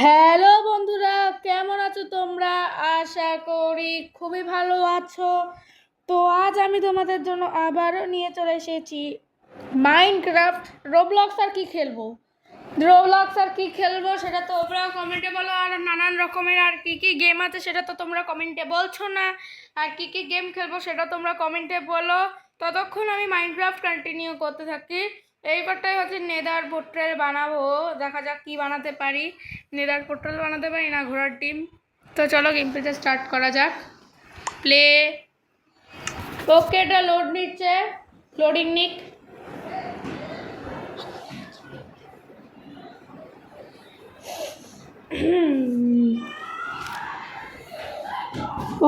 Hello বন্ধুরা, কেমন আছো তোমরা? আশা করি খুবই ভালো আছো। তো আজ আমি তোমাদের জন্য আবারও নিয়ে চলে এসেছি মাইনক্রাফট। রোবলক্স আর কি খেলবো সেটা তোমরা কমেন্টে বলো। আর নানান রকমের আর কি গেম আছে সেটা তো তোমরা কমেন্টে বলছো না। আর কি গেম খেলবো সেটা তোমরা কমেন্টে বলো। ততক্ষণ আমি মাইনক্রাফট কন্টিনিউ করতে থাকি। এইবারটাই হচ্ছে নেদার পোর্ট্রেল বানাবো। দেখা যাক কি বানাতে পারি। নেদার পোর্ট্রেল বানাতে পারি না ঘোড়ার ডিম। তো চলো গেম প্লেটা স্টার্ট করা যাক। প্লে। ওকে, এটা লোড নিচ্ছে, লোডিং নিক।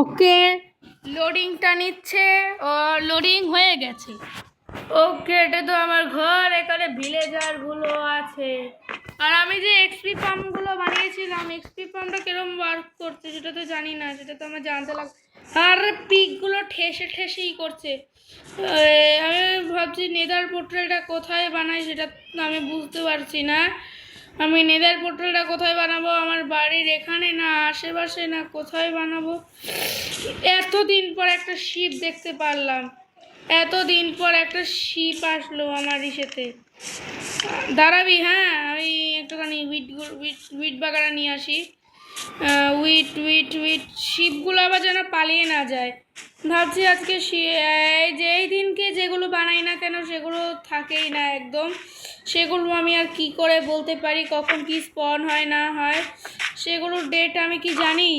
ওকে, লোডিংটা নিচ্ছে ও লোডিং হয়ে গেছে। ওকে, এটা তো আমার ঘর, এখানে ভিলেজারগুলো আছে। আর আমি যে এক্সপি পাম্পগুলো বানিয়েছিলাম, এক্সপি পাম্পটা কিরকম ওয়ার্ক করছে সেটা তো জানি না, সেটা তো আমার জানতে লাগবে। আর পিকগুলো ঠেসেই করছে। আমি ভাবছি নেদার পোর্ট্রেলটা কোথায় বানাই সেটা আমি বুঝতে পারছি না। আমি নেদার পোর্ট্রেলটা কোথায় বানাবো? আমার বাড়ির এখানে না আশেপাশে না কোথায় বানাবো? এতদিন পর একটা শিপ দেখতে পারলাম, এতদিন পর একটা শিপ আসলো আমার ইসেতে। দাঁড়াবি, হ্যাঁ আমি একটুখানি উইট বাগারা নিয়ে আসি। উইট শিপগুলো আবার যেন পালিয়ে না যায়। ভাবছি আজকে যেই দিনকে যেগুলো বানাই না কেন সেগুলো থাকেই না একদম। সেগুলো আমি আর কি করে বলতে পারি কখন কি স্পন হয় না হয়? সেগুলোর ডেট আমি কি জানি?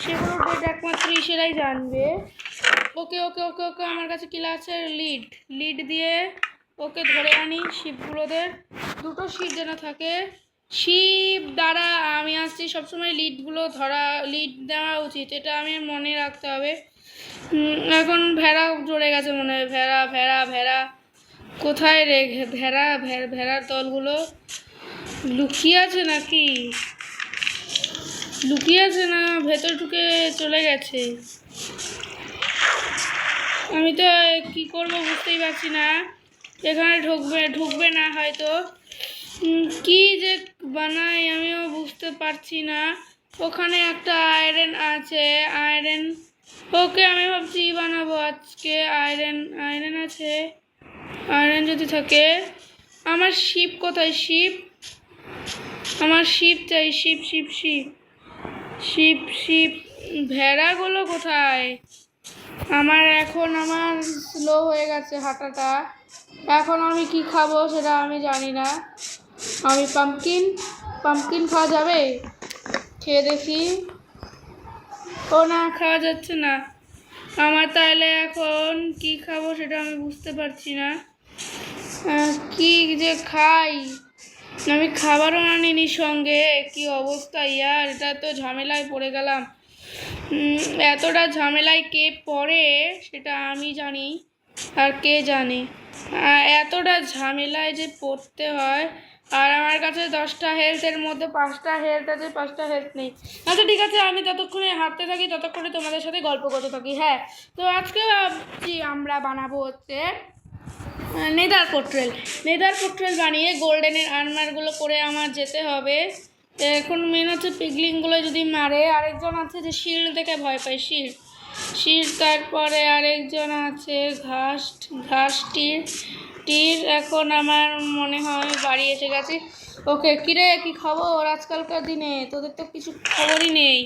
সেগুলোর ডেট একমাত্র ইসেরাই জানবে। ওকে ওকে ওকে ওকে আমার কাছে কিলা আছে, লিড দিয়ে ওকে ধরে আনি শিপগুলোদের। দুটো শিপ যেন থাকে। শিপ দ্বারা আমি আসছি সবসময় লিড দেওয়া উচিত, এটা আমি মনে রাখতে হবে। এখন ভেড়া চলে গেছে মনে হয়। ভেড়া কোথায় রে? ভেড়ার দলগুলো লুকিয়ে আছে নাকি? লুকিয়ে আছে না ভেতর ঢুকে চলে গেছে? আমি তো কি করব বুঝতেই পারছি না। এখানে ঢুকবে না হয়তো। কি যে বানাই আমিও বুঝতে পারছি না। ওখানে একটা আয়রন আছে, আয়রন। ওকে, আমি ভাবছি বানাবো আজকে আয়রন আছে। আয়রন যদি থাকে। আমার শিপ কোথায়? আমার শিপ চাই, শিপ ভেড়াগুলো কোথায়? আমার স্লো হয়ে গেছে হাঁটাটা। এখন আমি কি খাবো সেটা আমি জানি না। আমি পাম্পকিন খাওয়া যাবে? খেয়ে দেখি। ও না, খাওয়া যাচ্ছে না। আমার তাহলে এখন কি খাবো সেটা আমি বুঝতে পারছি না। কি যে খাই? আমি খাবারও আনিনি সঙ্গে। কি অবস্থা ইয়ার, এটা তো ঝামেলায় পড়ে গেলাম। এতটা ঝামেলায় কে পড়ে সেটা আমি জানি, আর কে জানে এতটা ঝামেলায় যে পড়তে হয়। আর আমার কাছে 10টা হেলথের মধ্যে 5টা হেলথ আছে, 5টা হেলথ নেই। আচ্ছা ঠিক আছে, আমি ততক্ষণে হাঁটতে থাকি, ততক্ষণে তোমাদের সাথে গল্প করতে থাকি। হ্যাঁ, তো আজকে ভাবছি আমরা বানাবো হচ্ছে নেদার পোর্ট্রেল বানিয়ে গোল্ডেনের আর্মারগুলো করে আমার যেতে হবে। এখন মেন হচ্ছে পিগলিংগুলো যদি মারে। আরেকজন আছে যে শিল্ড দেখে ভয় পায়, শিল্ড। তারপরে আরেকজন আছে ঘাস টির। এখন আমার মনে হয় বাড়ি এসে গেছি। ওকে, কিরে কি খবর আজকালকার দিনে? তোদের তো কিছু খবরই নেই।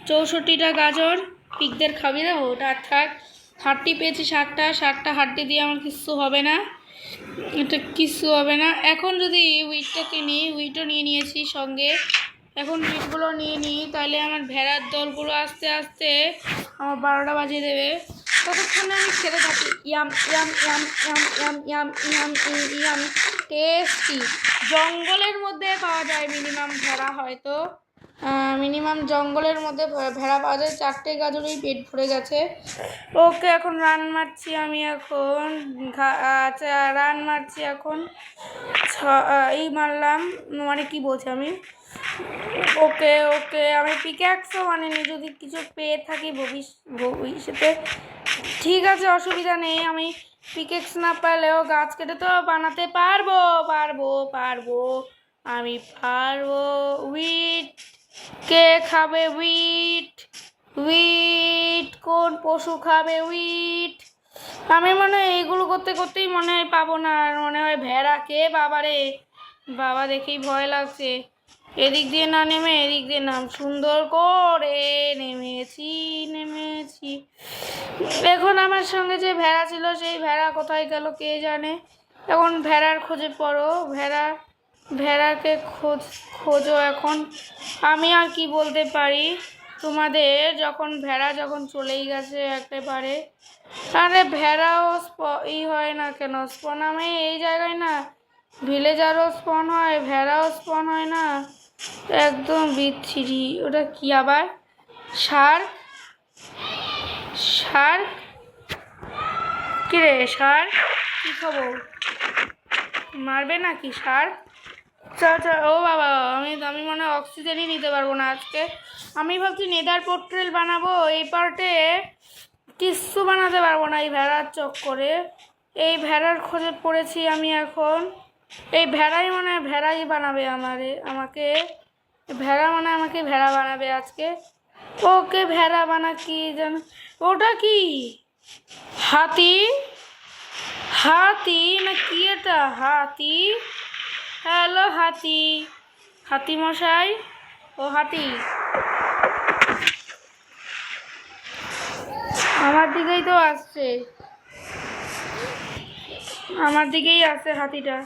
64টা গাজর পিগদের খাবি দেবো? ওটা থাক। হাড্ডি পেয়েছি 60টা হাড্ডি দিয়ে আমার কিচ্ছু হবে না, এটা কিচ্ছু হবে না। এখন যদি উইটটা কিনি, উইটও নিয়ে নিয়েছি সঙ্গে। এখন উইটগুলো নিয়ে নিই, তাহলে আমার ভেড়ার দলগুলো আস্তে আস্তে আমার 12টা বাজিয়ে দেবে। ততক্ষণে আমি খেতে থাকি। Yam yam yam yam yam yam yam yam tasty. জঙ্গলের মধ্যে পাওয়া যায় মিনিমাম ভেড়া, হয়তো মিনিমাম জঙ্গলের মধ্যে ভেড়া পাওয়া যায়। 4টে গাজরেই পেট ভরে গেছে। ওকে, এখন রান মারছি আমি। এখন রান মারছি এখন। মারলাম, মানে কি বলছি আমি। ওকে আমি পিক্যাক্সও আনিনি, যদি কিছু পেয়ে থাকি ভবিষ্যতে ঠিক আছে, অসুবিধা নেই। আমি পিক্যাক্স না পারলেও গাছ কেটে তো বানাতে পারবো। আমি পারবো। উইট, কে খাবে উইট? উইট কোন পশু খাবে উইট? আমি মনে হয় এইগুলো করতে করতেই মনে হয় পাবো না, আর মনে হয় ভেড়া। কে বাবারে, বাবা দেখেই ভয় লাগছে। এদিক দিয়ে না নেমে এদিক দিয়ে নাম, সুন্দর করে নেমেছি নেমেছি। এখন আমার সঙ্গে যে ভেড়া ছিল সেই ভেড়া কোথায় গেল কে জানে। এখন ভেড়ার খোঁজে পড়ো, ভেড়াকে খোঁজো এখন। আমি আর কি বলতে পারি তোমাদের, যখন ভেড়া যখন চলেই গেছে একেবারে। আরে ভেড়াও হয় না কেন স্পন? আমি এই জায়গায় না, ভিলেজারও স্পন হয়, ভেড়াও স্পন হয় না, একদম বিচ্ছিরি। ওটা কি আবার? শার্ক? শার্ক কিরে শার্ক, কি খবর? মারবে নাকি শার্ক? আচ্ছা ও বাবা, আমি মনে হয় অক্সিজেনই নিতে পারবো না আজকে। আমি ভাবছি নেদার পোর্ট্রেল বানাবো, এই পার্টে কিচ্ছু বানাতে পারবো না এই ভেড়ার চক্করে। এই ভেড়ার খোঁজে পড়েছি আমি এখন। এই ভেড়াই মনে হয় ভেড়াই বানাবে আমাকে। ভেড়া মানে আমাকে ভেড়া বানাবে আজকে। ওকে ভেড়া বানা কি যেন, ওটা কি হাতি? হাতি না কি এটা? হাতি? হ্যালো হাতি, হাতি মশাই, ও হাতি আমার দিকেই তো আসছে, আমার দিকেই আসছে হাতিটা।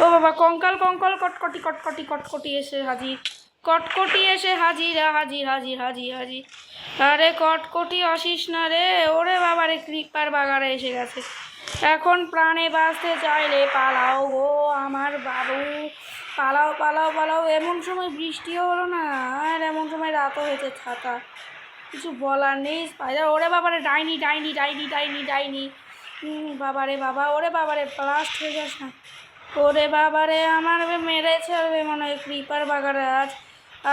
ও বাবা, কঙ্কাল কঙ্কাল কটকটি কটকটি কটকটি এসে হাজির, কটকটি এসে হাজির হাজির হাজির হাজির হাজির। আরে কটকটি আসিস না রে, ওরে বাবা রে, ক্রিপার বাগারে এসে গেছে। এখন প্রাণে বাঁচতে চাইলে পালাও গো আমার বাবু, পালাও পালাও পালাও। এমন সময় বৃষ্টিও হলো না, আর এমন সময় রাতও হয়েছে, ছাতা কিছু বলার নেই। স্পাইডার, ওরে বাবারে ডাইনি ডাইনি ডাইনি ডাইনি ডাইনি, বাবারে বাবা, ওরে বাবারে ব্লাস্ট হয়ে যাস না। ওরে বাবারে আমার মেরেছে মনে হয় ক্রিপার বাগারে।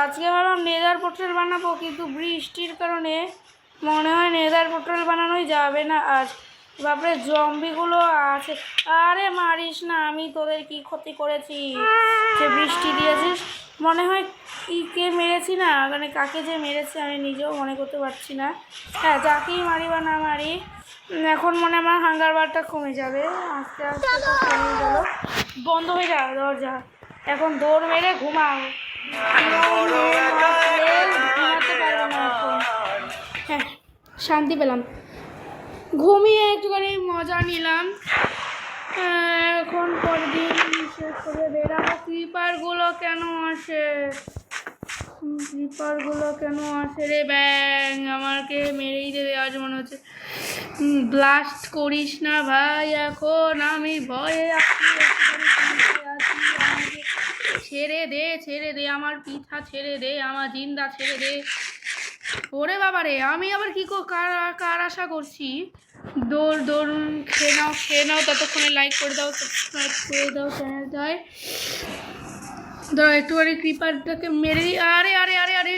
আজকে ভাবলাম নেদার পোর্ট্রেল বানাবো, কিন্তু বৃষ্টির কারণে মনে হয় নেদার পোর্ট্রেল বানানোই যাবে না আজ। বাপরে জম্বিগুলো আছে। আরে মারিস না, আমি তোদের কি ক্ষতি করেছি যে বৃষ্টি দিয়েছিস? মনে হয় কি কে মেরেছি না, মানে কাকে যে মেরেছে আমি নিজেও মনে করতে পারছি না। হ্যাঁ, যাকেই মারি বা না মারি, এখন মনে আমার হাঙ্গার বারটা কমে যাবে। আস্তে আস্তে তো কমে গেল। বন্ধ হয়ে যাবে দরজা, এখন দৌড় মেরে ঘুমাও। ঘুমাতে পারবো না এখন। হ্যাঁ, শান্তি পেলাম, ঘুমিয়ে একটুখানি মজা নিলাম। এখন পরের দিন শেষ করে বেরাবো। ক্রিপারগুলো কেন আসে? ক্রিপারগুলো কেন আসে রে? ব্যাং, আমাকে মেরেই দেবে আজ মনে হচ্ছে। ব্লাস্ট করিস না ভাই, এখন আমি ভয়ে আছি। ছেড়ে দে ছেড়ে দে, আমার পিঠা ছেড়ে দে, আমার জিন্দা ছেড়ে দে। ওরে বাবারে, আমি আবার কি কার আশা করছি? দৌড় দৌড়ুন, খেয়ে নাও, ততক্ষণে লাইক করে দাও, সাবস্ক্রাইব করে দাও চ্যানেলটায়। ধরো একটুখানি ক্রিপারটাকে মেরে দিই। আরে আরে আরে আরে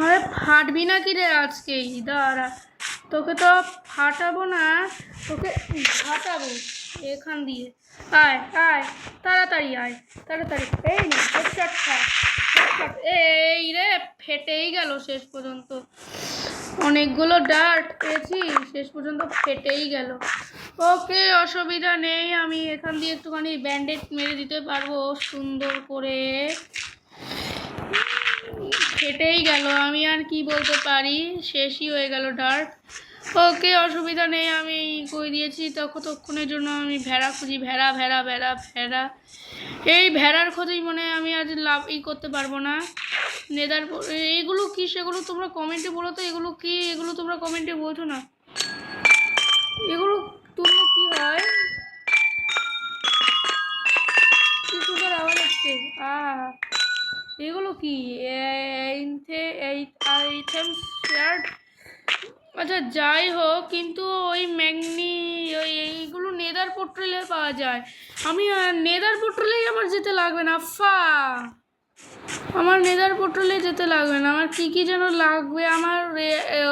আরে ফাটবি না কি রে আজকেই? দাঁড়া, তোকে তো ফাটাবো না, তোকে ফাটাবো এখান দিয়ে। আয় আয়, তাড়াতাড়ি আয়, তাড়াতাড়ি। এই না হেডশট খা, এই রে ফেটেই গেল শেষ পর্যন্ত। অনেকগুলো ডার্ট পেয়েছি, শেষ পর্যন্ত ফেটেই গেল। ওকে, অসুবিধা নেই, আমি এখান দিয়ে একটুখানি ব্যান্ডেড মেরে দিতে পারবো সুন্দর করে। ফেটেই গেল, আমি আর কি বলতে পারি, শেষই হয়ে গেল ডার্ট। ওকে, অসুবিধা নেই, আমি করে দিয়েছি। ততক্ষণের জন্য আমি ভেড়া খুঁজি, ভেড়া ভেড়া ভেড়া ভেড়া। এই ভেড়ার খোঁজেই মনে হয় আমি আজ করতে পারবো না। নেদার এইগুলো কি সেগুলো তোমরা কমেন্টে বলো তো, এগুলো কি? এগুলো তোমরা কমেন্টে বলছো না, এগুলো তুললে কি হয়? কি সুন্দর আওয়াজ হচ্ছে। এগুলো কি? আচ্ছা যাই হোক, কিন্তু ওই এইগুলো নেদার পোর্ট্রেলে পাওয়া যায়। আমি নেদার পোর্ট্রেলেই আমার যেতে লাগবে না, আমার নেদার পোর্ট্রেলে যেতে লাগবে না। আমার কী কী যেন লাগবে, আমার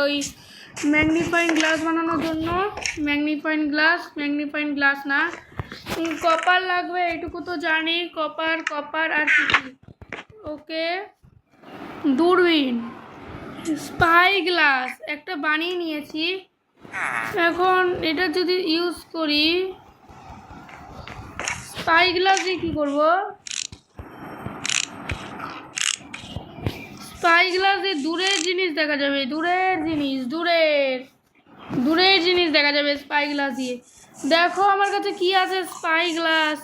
ওই ম্যাগনিফাইং গ্লাস বানানোর জন্য ম্যাগনিফাইং গ্লাস না, কপার লাগবে, এইটুকু তো জানি। কপার আর কি কি, ওকে। দূরবীন, স্পাই গ্লাস একটা বানিয়ে নিয়েছি। এখন এটা যদি ইউজ করি, স্পাই গ্লাস দিয়ে কী করবো? স্পাই গ্লাস দিয়ে দূরের জিনিস দেখা যাবে, দূরের জিনিস দেখা যাবে স্পাই গ্লাস দিয়ে। দেখো আমার কাছে কি আছে, স্পাই গ্লাস।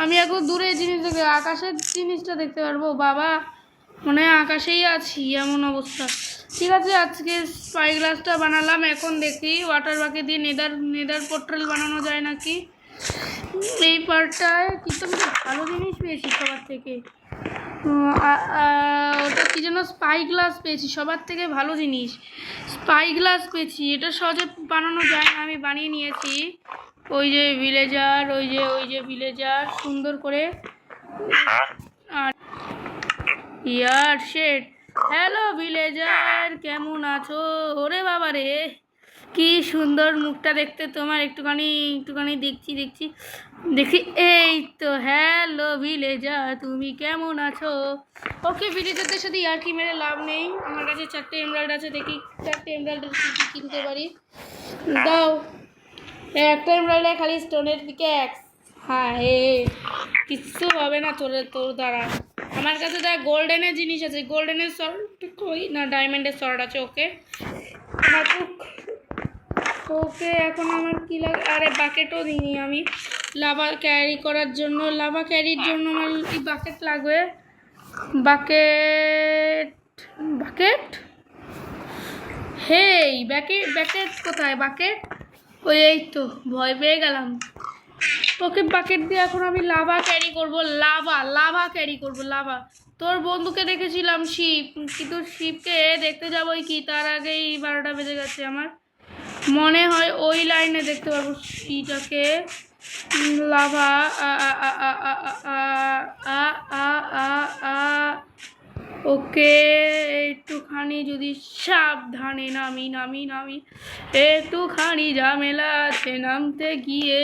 আমি এখন দূরের জিনিস দেখে আকাশের জিনিসটা দেখতে পারবো। বাবা, মনে হয় আকাশেই আছি, এমন অবস্থা। ঠিক আছে, আজকে স্পাই গ্লাসটা বানালাম। এখন দেখি ওয়াটার বাকি দিয়ে নেদার পোর্টাল বানানো যায় নাকি। এই পার্টটায় কিন্তু আমি ভালো জিনিস পেয়েছি সবার থেকে। ওটা কি যেন, স্পাই গ্লাস পেয়েছি, সবার থেকে ভালো জিনিস স্পাই গ্লাস পেয়েছি। এটা সহজে বানানো যায় না, আমি বানিয়ে নিয়েছি। ওই যে ভিলেজার সুন্দর করে। আর ইয়ার শেট, হ্যালো ভিলেজার, কেমন আছো? ওরে বাবা রে, কি সুন্দর মুখটা দেখতে তোমার। একটুখানি দেখি। এই তো, হ্যালো ভিলেজার, তুমি কেমন আছো? ওকে, ভিলেজারদের সাথে আর কি মেরে লাভ নেই। আমার কাছে 4টে এমরাল্ড আছে, দেখি 4টে এমরাল্ডের কি কিনতে পারি। দাও, একটা এমরাল্ডে খালি স্টোনের পিক্যাক্স। হ্যাঁ, কিচ্ছু হবে না তোর দ্বারা। আমার কাছে দেখ গোল্ডেনের জিনিস আছে, গোল্ডেনের সল্ট কই না, ডায়মন্ডের সল্ট আছে। ওকে, ওকে, এখন আমার কি লাগে? আরে বাকেটও দিইনি আমি লাভা ক্যারি করার জন্য। লাভা ক্যারির জন্য আমার এই বাকেট লাগবে। বাকেট হেই, বাকেট কোথায়? বাকেট ওই, এই তো, ভয় পেয়ে গেলাম। ওকে, বাকেট দিয়ে এখন আমি লাভা ক্যারি করব। লাভা ক্যারি করব। লাভা, তোর বন্ধুকে দেখেছিলাম শিপ, কিন্তু শিপকে দেখতে যাবোই কি, তার আগেই 12টা বেজে গেছে। আমার মনে হয় ওই লাইনে দেখতে পাবো শিটাকে। লাভা, ওকে, একটুখানি যদি সাবধানে নামি, একটুখানি ঝামেলা আছে নামতে গিয়ে,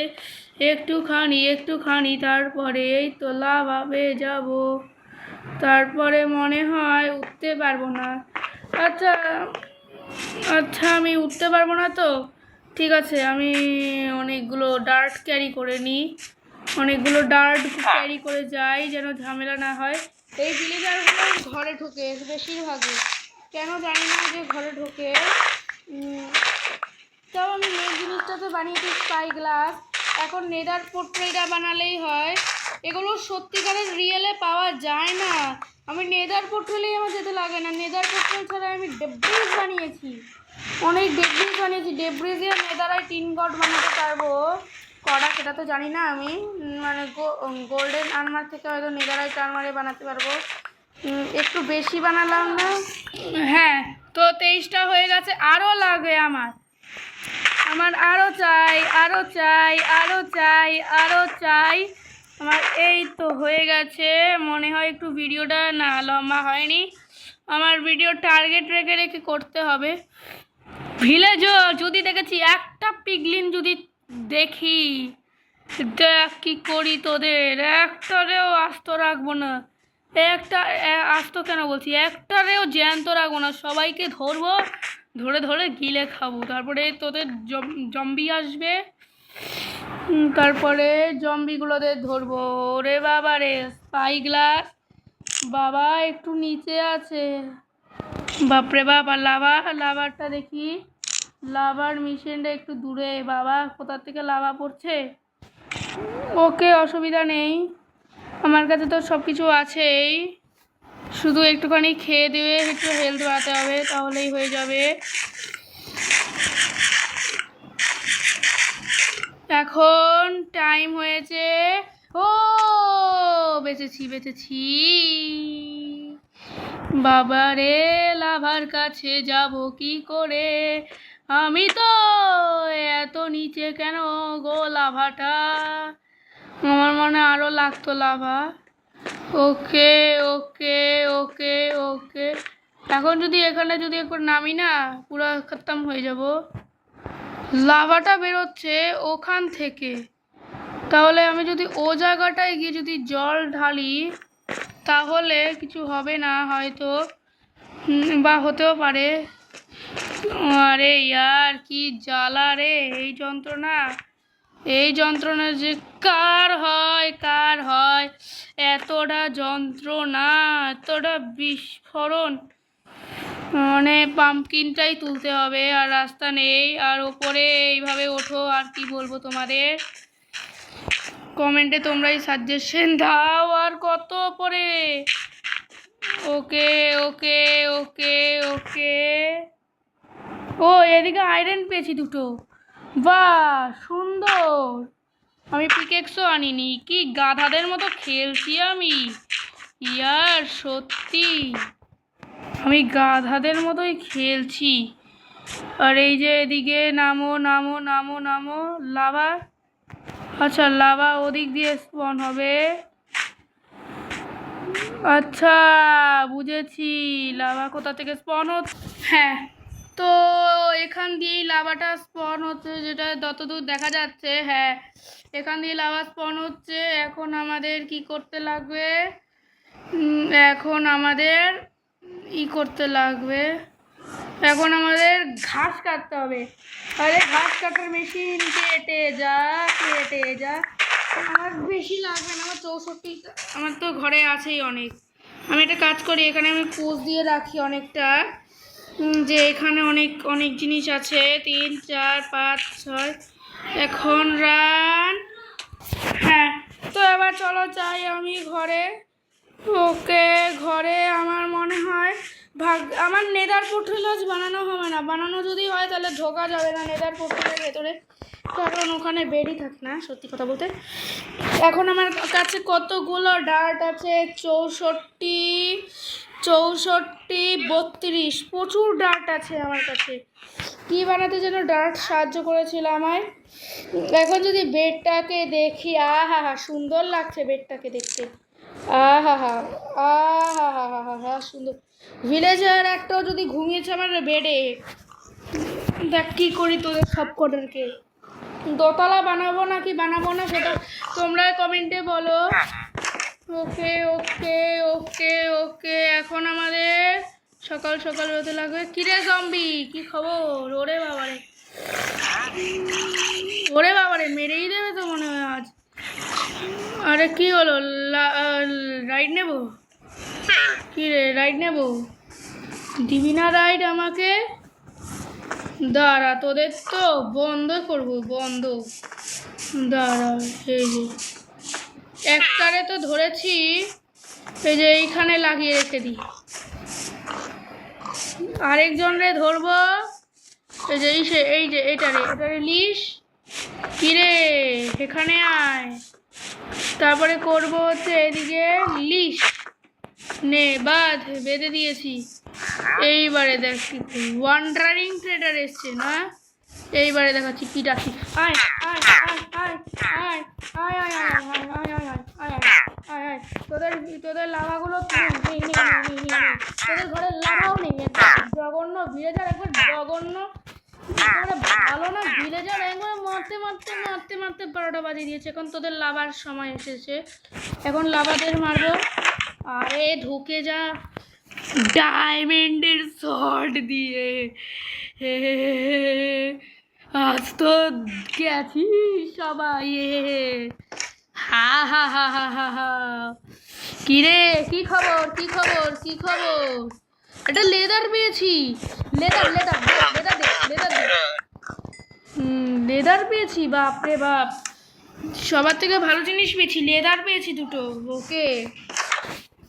একটুখানি, তারপরে এই তো লাভাবে যাব। তারপরে মনে হয় উঠতে পারবো না। আচ্ছা, আমি উঠতে পারবো না তো ঠিক আছে, আমি অনেকগুলো ডার্ট ক্যারি করে নিই, ক্যারি করে যাই, যেন ঝামেলা না হয়। এই ভিলেজারগুলো ঘরে ঢোকে বেশিরভাগই, কেন জানি না যে ঘরে ঢোকে। তাও আমি মেন জিনিসটাতে বানিয়েছি স্পাই গ্লাস। এখন নেদার পোর্ট্রেটা বানালেই হয়। এগুলো সত্যিকারের রিয়েলে পাওয়া যায় না। আমি নেদার পোর্ট্রেলেই আমার যেতে লাগে না। নেদার পোর্ট্রেল ছাড়া আমি ডেব্রিজ বানিয়েছি, অনেক ডেব্রিজে নেদারাই টিন গড বানাতে পারবো। করা সেটা তো জানি না আমি, মানে গোল্ডেন আর্মার থেকে হয়তো নেদারাইট আর্মারে বানাতে পারবো। একটু বেশি বানালাম না? হ্যাঁ, তো 23টা হয়ে গেছে। আরও লাগে আমার আরও চাই। আমার এই তো হয়ে গেছে। মনে হয় একটু ভিডিওটা না লম্বা হয়নি, আমার ভিডিও টার্গেট রেখে করতে হবে। ভিলেজও যদি দেখেছি, একটা পিগলিন যদি দেখি, দেখ কি করি তোদের। একটারেও আস্ত রাখবো না, একটারেও জ্যান্ত রাখবো না। সবাইকে ধরবো, ধরে গিলে খাবো। তারপরে তোদের জম্বি আসবে, তারপরে জম্বিগুলোদের ধরবো। ওরে বাবা রে, স্পাই গ্লাস বাবা একটু নিচে আছে। বাপরে বাবা, লাভারটা দেখি, লাভার মিশনটা একটু দূরে। বাবা, কোথা থেকে লাভা পড়ছে? ওকে, অসুবিধা নেই, আমার কাছে তো সব কিছু আছেই। শুধু একটুখানি খেয়ে দিয়ে একটু হেলথ বাড়াতে হবে, তাহলেই হয়ে যাবে। এখন টাইম হয়েছে। ও, বেঁচেছি। বাবা রে, লাভার কাছে যাব কি করে? আমি তো এত নিচে কেন গো লাভাটা? আমার মনে আরও লাগতো লাভা। ওকে, এখন যদি এখানে যদি একবার নামি না পুরো খতম হয়ে যাব। লাভাটা বেরোচ্ছে ওখান থেকে, তাহলে আমি যদি ও জায়গাটায় গিয়ে যদি জল ঢালি তাহলে কিছু হবে না হয়তো, বা হতেও পারে। আরে ইয়ার কি জ্বালা রে এই যন্ত্রণা যে কার হয় এতটা যন্ত্রণা, এতটা বিস্ফোরণ। মানে পাম্পকিনটাই তুলতে হবে আর রাস্তা নেই, আর ওপরে এইভাবে ওঠো। আর কি বলবো তোমাদের, কমেন্টে তোমরাই সাজেশন দাও। আর কত ওপরে? ওকে ওকে ওকে ওকে। ও এদিকে আয়রন পেয়েছি দুটো, বাহ সুন্দর। আমি পিকেক্সও আনিনি, কি গাধাদের মতো খেলছি আমি ইয়ার, সত্যি আমি গাধাদের মতোই খেলছি। আর এই যে এদিকে নামো নামো নামো নামো, লাভা, আচ্ছা লাভা ওদিক দিয়ে স্পন হবে। আচ্ছা বুঝেছি লাভা কোথা থেকে স্পন হচ্ছে। হ্যাঁ, তো এখান দিয়েই লাভাটা স্পন হচ্ছে, যেটা যতদূর দেখা যাচ্ছে। হ্যাঁ, এখান দিয়ে লাভা স্পন হচ্ছে। এখন আমাদের কি করতে লাগবে? এখন আমাদের করতে লাগবে, এখন আমাদের ঘাস কাটতে হবে। আরে ঘাস কাটার মেশিন কেটে যা। আমার বেশি লাগবে না, আমার 64 আমার তো ঘরে আছেই অনেক। আমি একটা কাজ করি, এখানে আমি পোজ দিয়ে রাখি অনেকটা, যে এখানে অনেক অনেক জিনিস আছে। 3 4 5 6 এখন রান। হ্যাঁ, তো এবার চলো যাই আমি ঘরে। ওকে, ঘরে আমার মনে হয় আমার নেদার পোর্টাল আজ বানানো হবে না। বানানো যদি হয় তাহলে ঢোকা যাবে না নেদার পোর্টালের ভেতরে, কারণ ওখানে বেডই থাকে না সত্যি কথা বলতে। এখন আমার কাছে কতগুলো ডার্ট আছে, 64 32, প্রচুর ডার্ট আছে আমার কাছে। কী বানাতে যেন ডার্ট সাহায্য করেছিল আমায়। এখন যদি বেডটাকে দেখি, আহা হা সুন্দর লাগছে বেডটাকে দেখতে, আহা হা সুন্দর। ভিলেজার একটাও যদি ঘুমিয়েছে আমার বেডে, দেখ কী করি তোদের সব কটারকে। দোতলা বানাবো নাকি বানাবো না সেটা তোমরা কমেন্টে বলো। ওকে ওকে ওকে ওকে, এখন আমাদের সকাল সকাল হতে লাগবে। কিরে জম্বি, কি খবর? ওরে বাবারে মেরেই দেবে তো মনে হয় আজ। আরে কি হলো, রাইড নেব? কি রে রাইড নেব? দিবি না রাইড আমাকে? দাঁড়া, তোদের তো বন্ধ করবো, বন্ধ। দাঁড়া, এই যে একটারে তো ধরেছি, এই যে এইখানে লাগিয়ে রেখে দিই। আরেকজনরে ধরবো, এই যে এটারে লিস। কিরে এখানে আয়, তারপরে করবো হচ্ছে এদিকে লিস নে, বেঁধে দিয়েছি। এইবারে দেখ ওয়ান্ডারিং ট্রেডার এসছে না, এইবারে দেখাচ্ছি পিটাচ্ছি। আয় আয় আয় আয় আয় আয় আয় আয় আয় আয় আয় আয় আয়, তোদের লাভাগুলো তোদের ঘরে লাভাও নেই। জঘন্য ভিলেজার, একবার জঘন্য ভালো না ভিলেজার, একবার মারতে মারতে মারতে মারতে 12টা বাজিয়ে দিয়েছে। এখন তোদের লাভার সময় এসেছে, এখন লাভাদের মারবো। আরে ঢুকে যা ডায়মন্ডের শর্ট দিয়ে, আজ তো গেছি সবাই। হা হা হা হা হা হা। কিরে কি খবর? এটা লেদার পেয়েছি, লেদার পেয়েছি। বাপরে বাপ, সবার থেকে ভালো জিনিস পেয়েছি, লেদার পেয়েছি দুটো। ওকে,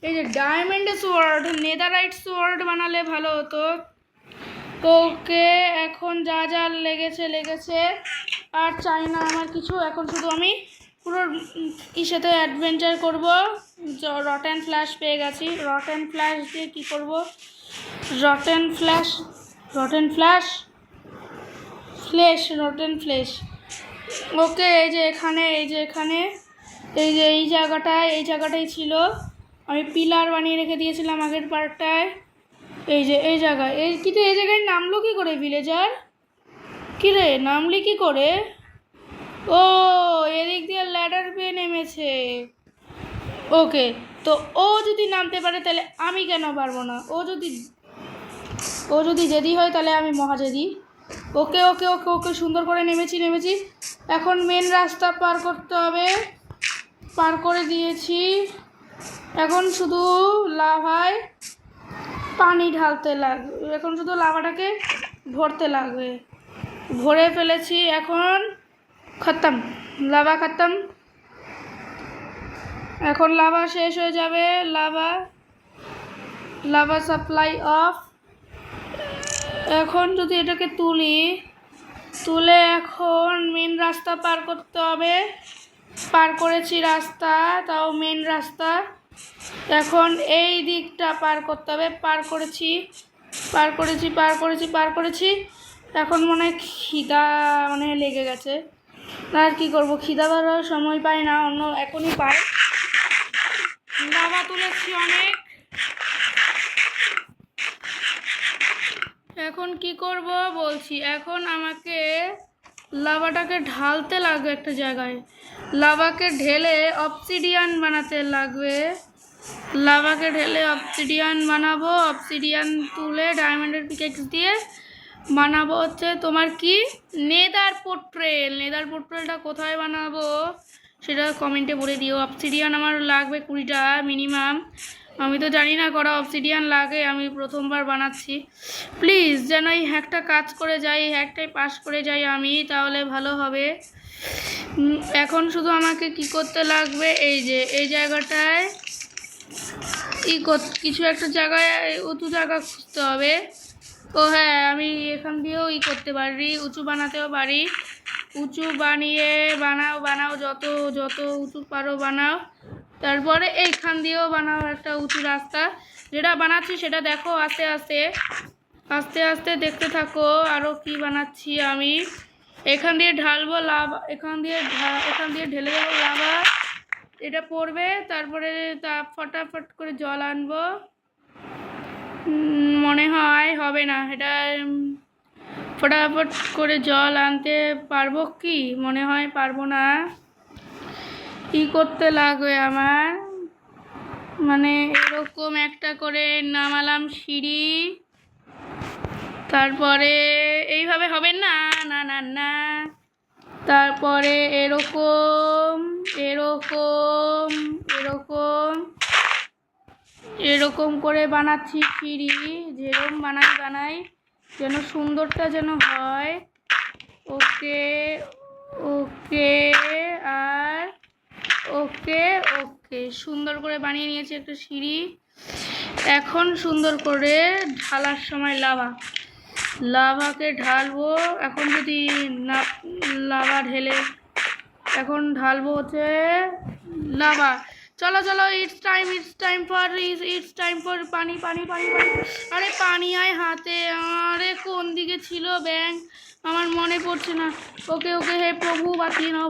এই যে ডায়মন্ডের সোয়ার্ড, নেদারাইট সোয়ার্ড বানালে ভালো হতো। ওকে, এখন যা যা লেগেছে আর চাই না আমার কিছু। এখন শুধু আমি পুরো সাথে অ্যাডভেঞ্চার করবো। রটেন ফ্ল্যাশ পেয়ে গেছি, রটেন ফ্ল্যাশ দিয়ে কী করবো? Rotten flash. ওকে, এই যে এখানে এই জায়গাটাই ছিল। আমি পিলার বানিয়ে রেখে দিয়েছিলাম আগের পার্টটায়। এই যে এই জায়গায়, কিন্তু এই জায়গায় নামলো কি করে ভিলেজার? কি রে নামলি কি করে? ও এদিক দিয়ে ল্যাডার পেয়ে নেমেছে। ওকে, তো ও যদি নামতে পারে তাহলে আমি কেন পারবো না? ও যদি জেদি হয় তাহলে আমি মহাজেদি। ওকে ওকে ওকে ওকে, সুন্দর করে নেমেছি। এখন মেন রাস্তা পার করতে হবে। পার করে দিয়েছি। এখন শুধু লাভায় পানি ঢালতে লাগবে, এখন শুধু লাভাটাকে ভরতে লাগবে। ভরে ফেলেছি, এখন খতম, লাভা খতম। এখন লাভা শেষ হয়ে যাবে। Lava supply of. এখন যদি এটাকে তুলে এখন মেন রাস্তা পার করতে হবে। পার করেছি রাস্তা, তাও মেন রাস্তা। এখন এই দিকটা পার করতে হবে। পার করেছি। এখন মনে হয় খিদা লেগে গেছে। আর কি করব, খিদা বাড়ার সময় পাই না, অন্য এখনই পাই। লাভা তুলেছি অনেক। এখন কি করব বলছি, এখন আমাকে লাভাটাকে ঢালতে লাগবে একটা জায়গায়। লাভাকে ঢেলে অবসিডিয়ান বানাতে লাগবে। লাভাকে ঢেলে অবসিডিয়ান বানাবো। অবসিডিয়ান তুলে ডায়মন্ডের পিকেক্স দিয়ে বানাবো হচ্ছে তোমার কি নেদার পোর্ট্রেলটা কোথায় বানাবো সেটা কমেন্টে বলে দিও। অবসিডিয়ান আমার লাগবে 20টা মিনিমাম। আমি তো জানি না করা অবসিডিয়ান লাগে, আমি প্রথমবার বানাচ্ছি। প্লিজ যেন এই হ্যাকটা কাজ করে যাই, এই হ্যাকটাই পাস করে যাই আমি, তাহলে ভালো হবে। এখন শুধু আমাকে কি করতে লাগবে, এই যে এই জায়গাটায় কিছু একটা জায়গায় উঁচু জায়গা খুঁজতে হবে। ও হ্যাঁ, আমি এখান দিয়েও করতে পারি, উঁচু বানাতেও পারি। উঁচু বানাও যত উঁচু পারো বানাও। তারপরে এইখান দিয়েও বানাও একটা উঁচু রাস্তা। যেটা বানাচ্ছি সেটা দেখো, আস্তে আস্তে দেখতে থাকো আরও কি বানাচ্ছি আমি। এখান দিয়ে ঢালবো লাভা, এখান দিয়ে ঢেলে দেবো লাভা, এটা পড়বে। তারপরে ফটাফট করে জল আনবো। মনে হয় হবে না, এটা ফটাফট করে জল আনতে পারবো কি? মনে হয় পারবো না। কি করতে লাগবে আমার, এরকম একটা করে নামালাম সিঁড়ি। তারপরে এইভাবে হবে না, না না না। তারপরে এরকম এরকম এরকম এরকম করে বানাচ্ছি সিঁড়ি। যেরকম বানাই যেন সুন্দরটা যেন হয়। ওকে ওকে আর ওকে ওকে, সুন্দর করে বানিয়ে নিয়েছি একটা সিঁড়ি। এখন সুন্দর করে ঢালার সময় লাভাকে ঢালবো। এখন যদি না লাভা ঢেলে এখন ঢালবো হচ্ছে লাভা। চলো ইটস টাইম ফর পানি। আরে পানি আয় হাতে। আরে কোন দিকে ছিল ব্যাংক, আমার মনে পড়ছে না। ওকে হে প্রভু, বাঁচিয়ে নাও।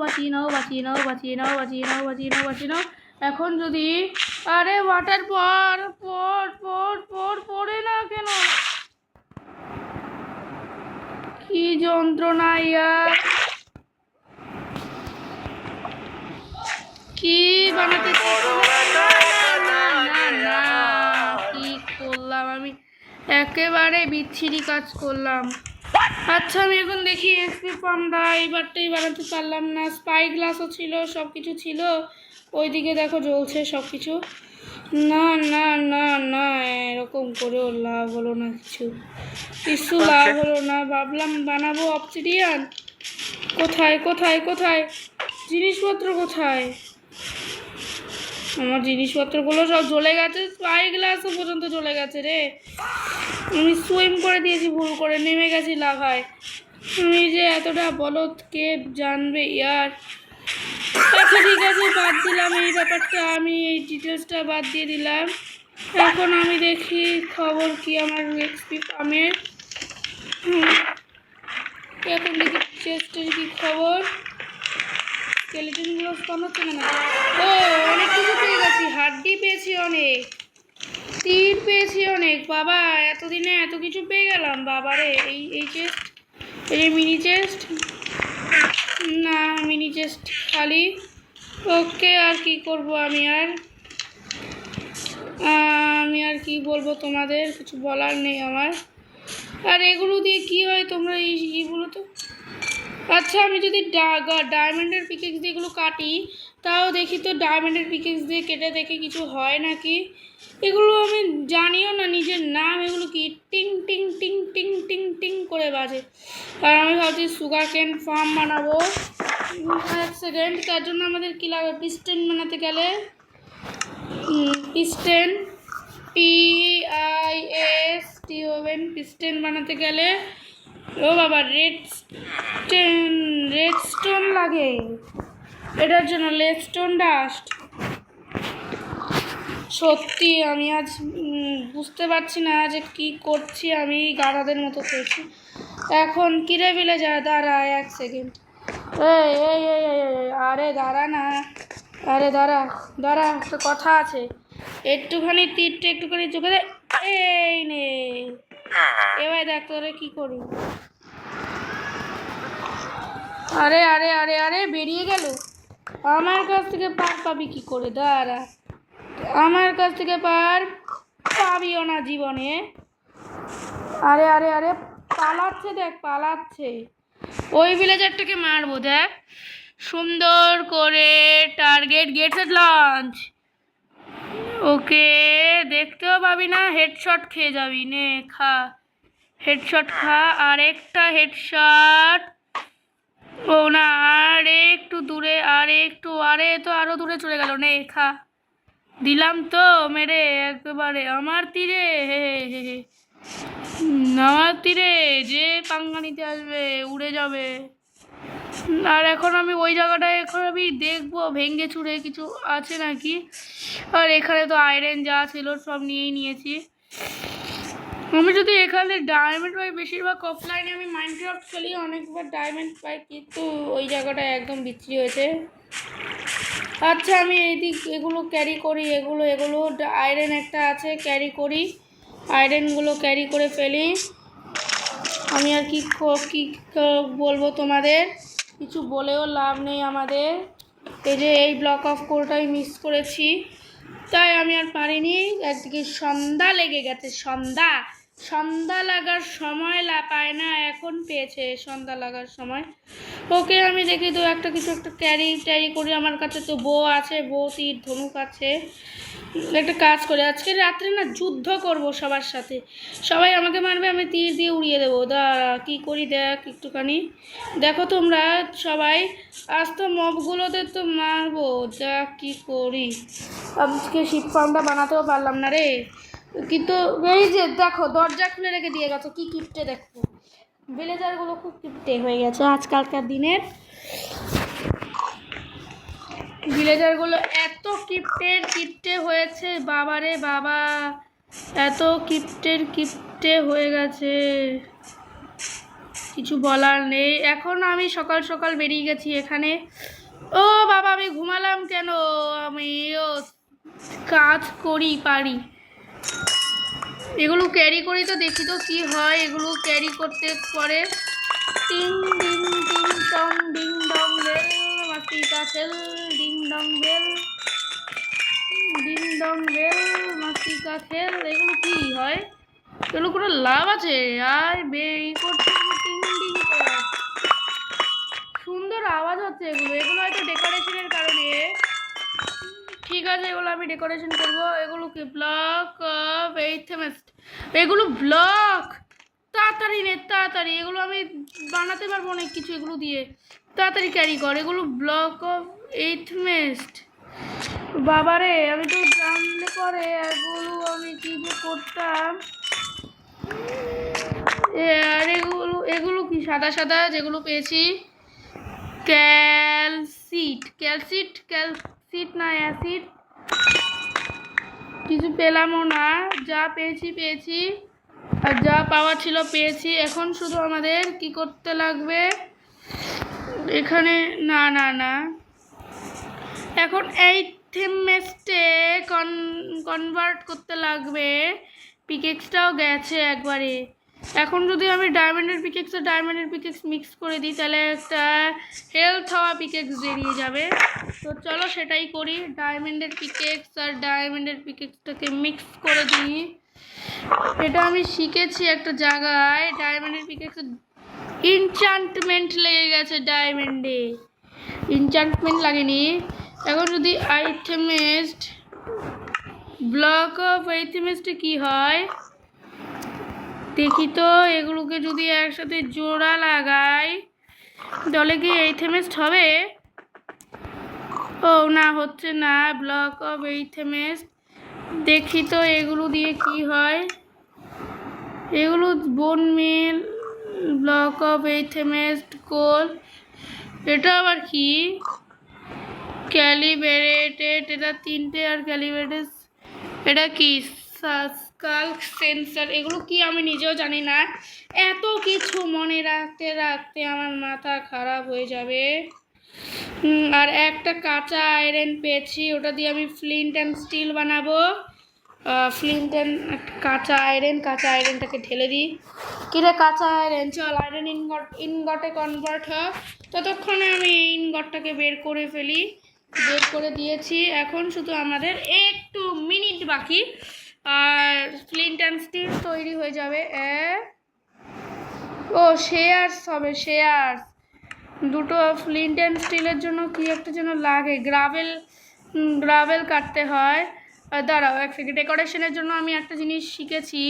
এখন যদি আরে ওয়াটার পড়ে না কেন, কি যন্ত্রণা ইয়ার। কি বানাতে না, কি করলাম আমি, একেবারে বিচ্ছিরি কাজ করলাম। আচ্ছা আমি এখন দেখি এসপি পামটা এইবারটাই বানাতে পারলাম না। স্পাই গ্লাসও ছিল, সব কিছু ছিল। ওইদিকে দেখো জ্বলছে সব কিছু। না না না না, এরকম করেও লাভ হলো না, কিছু লাভ হলো না। ভাবলাম বানাবো অবসিডিয়ান। কোথায় জিনিসপত্র কোথায়? আমার জিনিসপত্রগুলো সব জ্বলে গেছে, স্পাই গ্লাসও পর্যন্ত জ্বলে গেছে রে। আমি সুইম করে দিয়েছি, ভুল করে নেমে গেছি লাভায়। আমি যে এতটা বলদ কে জানবে ইয়ার। আচ্ছা ঠিক আছে, বাদ দিলাম এই ব্যাপারটা, আমি এই ডিটেলসটা বাদ দিয়ে দিলাম। এখন আমি দেখি খবর কি আমার এক্সপি পামের। এখন দেখি চেস্টের কি খবর। স্কেলেটনগুলো স্পন হচ্ছে না। ও অনেক কিছু পেয়ে গেছি, হাড্ডি পেয়েছি অনেক, তীর পেয়েছি অনেক। বাবা এত এতদিনে এত কিছু পেয়ে গেলাম বাবারে। এই চেস্ট, এই মিনি চেস্ট, না মিনি চেস্ট খালি। ওকে, আর কি করব আমি আর কি বলবো, তোমাদের কিছু বলার নেই আমার। আর এগুলো দিয়ে কি হয় তোমরা এইগুলো তো, আচ্ছা আমি যদি ডায়মন্ডের পিকেক্স দিয়ে এগুলো কাটি, তাও দেখি তো ডায়মন্ডের পিকেক্স দিয়ে কেটে দেখি কিছু হয় নাকি। এগুলো আমি জানিও না নিজের নাম, এগুলো কি টিং টিং টিং টিং টিং টিং করে বাজে। আর আমি ভাবছি সুগার কেন ফার্ম বানাবো। এক সেকেন্ড, তার জন্য আমাদের কী লাগবে? পিস্টেন বানাতে গেলে পিস্টেন, PISTON, পিস্টেন বানাতে গেলে ও বাবা রেডস্টোন লাগে এটার জন্য, রেডস্টোন ডাস্ট। সত্যি আমি আজ বুঝতে পারছি না যে কি করছি, আমি গাধাদের মতো করছি। এখন কিরে বিলে যায়, দাঁড়া এক সেকেন্ড। এই এই এই আরে দাঁড়া না, আরে দাঁড়া একটা কথা আছে। একটুখানি তীরটা একটুখানি চোখে দে, এই নে। এবার দেখ তোরে কি করি। আরে আরে আরে আরে বেরিয়ে গেল। আমার কাছ থেকে পার পাবি কি করে? দাঁড়া, আমার কাছ থেকে পার পাবিও না জীবনে। আরে আরে আরে পালাচ্ছে, দেখ পালাচ্ছে। ওই ভিলেজারটাকে মারবো, দেখ সুন্দর করে টার্গেট গেট সেট লঞ্চ। ওকে, দেখতেও পাবি না, হেডশট খেয়ে যাবি, নে খা, হেডশট খা। আর একটা হেডশট, ও না আর একটু দূরে, আর একটু, আরে তো আরো দূরে চলে গেল, নে খা। দিলাম তো মেরে একেবারে আমার তীরে, হে হে হে, আমার তীরে যে পাঙ্গা নিতে আসবে উড়ে যাবে। আর এখন আমি ওই জায়গাটায় এখন আমি দেখবো ভেঙে চুরে কিছু আছে নাকি। আর এখানে তো আয়রন যা ছিল সব নিয়েই নিয়েছি। আমি যদি এখানে ডায়মন্ড পাই, বেশিরভাগ অফলাইনে আমি মাইনক্রাফট খেলি, অনেকবার ডায়মন্ড পাই, কিন্তু ওই জায়গাটায় একদম বিচ্ছিরি হয়েছে। আচ্ছা আমি এগুলো ক্যারি করি, এগুলো আয়রন একটা আছে, ক্যারি করি, আয়রনগুলো ক্যারি করে ফেলি। আমি আর কি বলবো তোমাদের, কিছু বলেও লাভ নেই আমাদের। এই যে এই ব্লক অফ কোডটাই মিস করেছি, তাই আমি আর পারিনি। একদিকে সন্ধ্যা লেগে গেছে, সন্ধ্যা লাগার সময় পায় না, এখন পেয়েছে সন্ধ্যা লাগার সময়। ওকে আমি দেখি তো কিছু একটা ট্যারি করি। আমার কাছে তো বউ আছে, বউ তীর ধনুক আছে। একটা কাজ করে আজকে রাত্রে না যুদ্ধ করব সবার সাথে, সবাই আমাকে মারবে, আমি তীর দিয়ে উড়িয়ে দেবো। দাঁড়া কী করি দেখ একটুখানি, দেখো তোমরা সবাই। আজ তো মবগুলোতে তো মারবো, যা কি করি। আজকে শিপ ফার্মটা বানাতেও পারলাম না রে, কিন্তু এই যে দেখো দরজা খুলে রেখে দিয়ে গেছে, কি কিপটে দেখো। ভিলেজারগুলো খুব কিপটে হয়ে গেছে আজকালকার দিনের। ভিলেজারগুলো এত কিপটে হয়েছে, বাবারে বাবা, এত কিপটে হয়ে গেছে, কিছু বলার নেই। এখন আমি সকাল সকাল বেরিয়ে গেছি এখানে। ও বাবা আমি ঘুমালাম কেন, আমিও কাজ করি পারি। এগুলো ক্যারি করি তো দেখি তো কি হয়। এগুলো ক্যারি করতে পরে টিং ডিং টিং টং ডিং ডং বেল, মাটি কাছেল ding dong bell, ding dong bell মাটি কাছেল। এগুলো কি হয়? এগুলো কোনো লাভ আছে? আর করতে টিং ডিং করে সুন্দর আওয়াজ হচ্ছে। এগুলো হয়তো ডেকোরেশনের কারণে। ঠিক আছে, এগুলো আমি ডেকোরেশন করবো। এগুলো কি ব্লক অফ এইথমেস্ট, এগুলো ব্লক। তাড়াতাড়ি নে তাড়াতাড়ি, এগুলো আমি বানাতে পারবো অনেক কিছু এগুলো দিয়ে। তাড়াতাড়ি ক্যারি কর, এগুলো ব্লক অফ এইথমেস্ট। বাবারে আমি তো জানলে পরে এগুলো আমি কি যে করতাম। আর এগুলো কি সাদা সাদা যেগুলো পেয়েছি, ক্যালসিট না অ্যাসিড, কিছু পেলামও না। যা পেয়েছি আর যা পাওয়া ছিল পেয়েছি। এখন শুধু আমাদের কি করতে লাগবে এখানে, না এখন এই থিমেস্টে কনভার্ট করতে লাগবে পিকেক্সটাও গেছে একবারে। এখন যদি আমি ডায়মন্ডের পিকেক্স আর ডায়মন্ডের পিকেক্স মিক্স করে দিই তাহলে একটা হেলথ হওয়া পিকেক্স বেরিয়ে যাবে। তো চলো সেটাই করি, ডায়মন্ডের পিকেক্স আর ডায়মন্ডের পিকেক্সটাকে মিক্স করে দিই। এটা আমি শিখেছি একটা জায়গায়, ডায়মন্ডের পিকেক্স ইনচান্টমেন্ট লেগে গেছে, ডায়মন্ডে ইনচান্টমেন্ট লাগেনি। এখন যদি আইটেমিস্ট ব্লক অফ আইটেমিস্টে কি হয় দেখি তো, এগুলোকে যদি একসাথে জোড়া লাগাই তাহলে কি এইথেমিস্ট হবে? ও না, হচ্ছে না। ব্লক অফ এইথেমিস্ট দেখি তো এগুলো দিয়ে কি হয়। এগুলো বোন মিল, ব্লক অফ এইথেমিস্ট, কোল, এটা আবার কি? ক্যালিব্রেটেড, এটা 3টে, আর ক্যালিব্রেটেড এটা কি? স্কাল সেন্সার, এগুলো কি আমি নিজেও জানি না। এত কিছু মনে রাখতে রাখতে আমার মাথা খারাপ হয়ে যাবে। আর একটা কাঁচা আয়রন পেয়েছি, ওটা দিয়ে আমি ফ্লিন্ট অ্যান্ড স্টিল বানাবো। ফ্লিন্ট অ্যান্ড কাঁচা আয়রনটাকে ঢেলে দিই। কিরে কাঁচা আয়রন, চল আয়রন ইনগটে কনভার্ট হোক। ততক্ষণে আমি এই ইনগটটাকে বের করে ফেলি। বের করে দিয়েছি, এখন শুধু আমাদের একটু মিনিট বাকি আর ফ্লিন্ট অ্যান্ড স্টিল তৈরি হয়ে যাবে। ও শেয়ার্স হবে, শেয়ার্স। দুটো ফ্লিন্ট অ্যান্ড স্টিলের জন্য কি একটা যেন লাগে, গ্রাভেল কাটতে হয়। দাঁড়াও এক সেকেন্ড, ডেকোরেশনের জন্য আমি একটা জিনিস শিখেছি।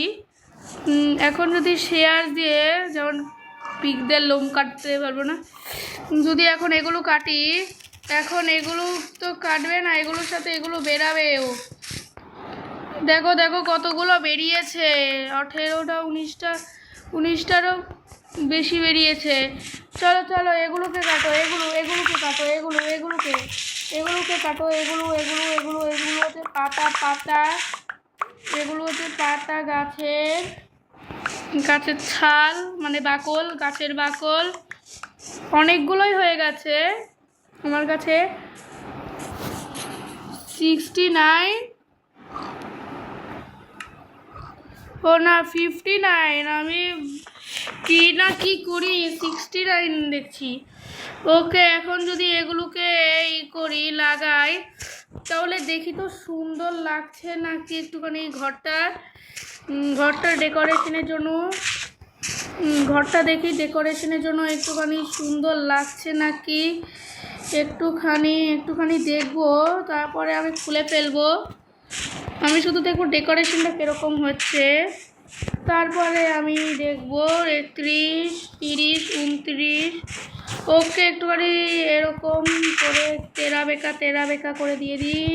এখন যদি শেয়ার দিয়ে, যেমন পিকদের লোম কাটতে পারবো না, যদি এখন এগুলো কাটি, এখন এগুলো তো কাটবে না, এগুলোর সাথে এগুলো বেরাবেও। দেখো দেখো কতগুলো বেরিয়েছে, 18টা 19টারও বেশি বেরিয়েছে। চলো চলো এগুলোকে কাটো, এগুলোকে কাটো, এগুলোকে কাটো, এগুলো হচ্ছে পাতা, এগুলো হচ্ছে পাতা, গাছের ছাল মানে বাকল, গাছের বাকল। অনেকগুলোই হয়ে গেছে আমার কাছে, 69, ও না 59, আমি কি করি 69 দেখছি। ওকে, এখন যদি এগুলোকে করি, লাগাই, তাহলে দেখি তো সুন্দর লাগছে নাকি একটুখানি ঘরটা ডেকোরেশনের জন্য, ডেকোরেশনের জন্য একটুখানি সুন্দর লাগছে নাকি একটুখানি দেখবো, তারপরে আমি খুলে ফেলবো। আমি শুধু দেখবো ডেকোরেশনটা কীরকম হচ্ছে, তারপরে আমি দেখবো 31, 30, 29। ওকে, একটুখানি এরকম করে তেরা বেঁকা করে দিয়ে দিই।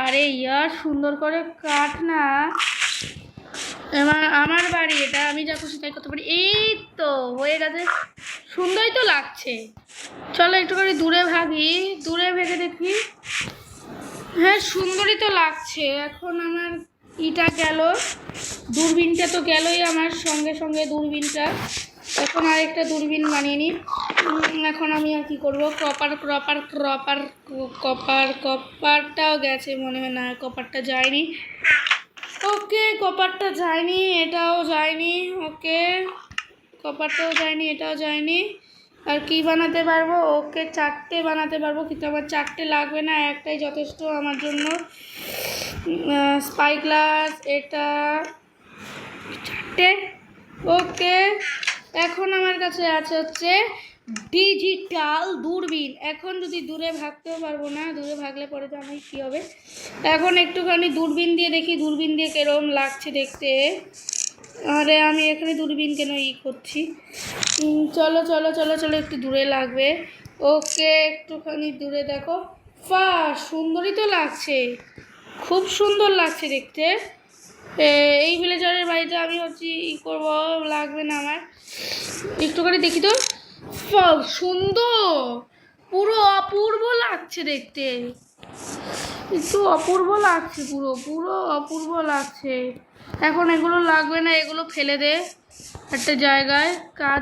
আরে ইয়ার সুন্দর করে কাট না, আমার বাড়ি এটা, আমি যা খুশি তাই করতে পারি। এই তো হয়ে গেছে, সুন্দরই তো লাগছে। চলো একটুখানি দূরে ভেগে দেখি। হ্যাঁ সুন্দরই তো লাগছে। এখন আমার গেল, দূরবীনটা তো গেলই আমার সঙ্গে দূরবীনটা। এখন আরেকটা দূরবীন বানিয়ে নিই। এখন আমি আর কি করবো, কপারটাও গেছে মনে হয়, না কপারটা যায়নি। ওকে, কপারটা যায়নি, এটাও যায়নি। ওকে, কপারটাও যায়নি, এটাও যায়নি। আর কি বানাতে পারবো? ওকে, 4টে বানাতে পারবো, কিন্তু আমার 4টে লাগবে না, একটাই যথেষ্ট আমার জন্য। স্পাই গ্লাস, এটা 4টে। ওকে, এখন আমার কাছে আছে হচ্ছে ডিজিটাল দূরবীন। এখন যদি দূরে ভাগতেও পারবো না, দূরে ভাগলে পরে জানি কী হবে। এখন একটুখানি দূরবীন দিয়ে দেখি, দূরবীন দিয়ে কেরম লাগছে দেখতে। আরে আমি এখানে দূরবীন কেন করছি। চলো চলো চলো চলো, একটু দূরে লাগবে। ওকে, একটুখানি দূরে দেখো, সুন্দরই তো লাগছে, খুব সুন্দর লাগছে দেখতে। এই ভিলেজারের বাড়িতে আমি হচ্ছি করবো, লাগবে না আমার। একটুখানি দেখি তো, সুন্দর, পুরো অপূর্ব লাগছে দেখতে, একটু অপূর্ব লাগছে, পুরো অপূর্ব লাগছে। এখন এগুলো লাগবে না, এগুলো ফেলে দে একটা জায়গায়, কাজ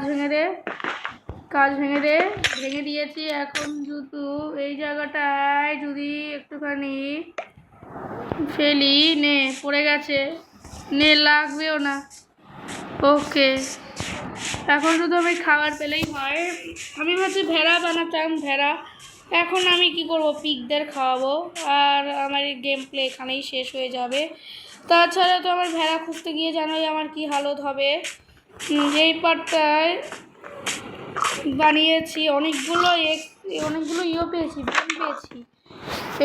ভেঙে দিয়েছি। এখন শুধু এই জায়গাটায় যদি একটুখানি ফেলি, নে পড়ে গেছে, নে লাগবেও না। ওকে, এখন শুধু আমি খাবার পেলেই হয়। আমি ভাবছি ভেড়া বানাতাম, ভেড়া। এখন আমি কি করব, পিগদের খাওয়াবো, আর আমার এই গেম প্লে এখানেই শেষ হয়ে যাবে। তাছাড়া তো আমার ভেড়া খুঁজতে গিয়ে জানোই আমার কি হালত হবে। এই পার্টটায় বানিয়েছি অনেকগুলো পেয়েছি, বোন পেয়েছি।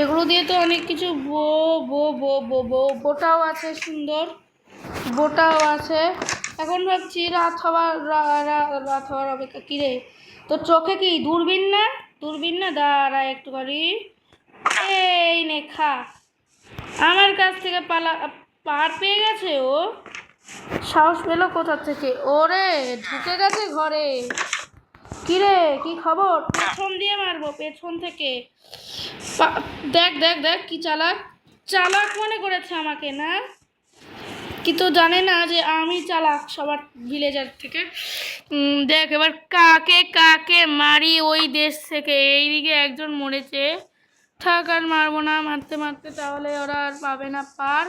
এগুলো দিয়ে তো অনেক কিছু বোটাও আছে, সুন্দর বোটাও আছে। এখন ভাবছি রাত হওয়ার অপেক্ষা। কিরে তোর চোখে কি দূরবীন না? দাঁড়া একটুখানি, এই নে খা। আমার কাছ থেকে পার পেয়ে গেছে ও। সাহস পেলো কোথা থেকে? ওরে ঢুকে গেছে ঘরে। কিরে কি খবর? পেছন দিয়ে মারবো, পেছন থেকে। দেখ দেখ দেখ কি চালাক মনে করেছে আমাকে, না? কিন্তু জানে না যে আমি চালাক সবার ভিলেজার থেকে। দেখ এবার কাকে কাকে মারি ওই দেশ থেকে। এইদিকে একজন মরেছে, থাক আর মারবো না, মারতে মারতে তাহলে ওরা আর পাবে না পার।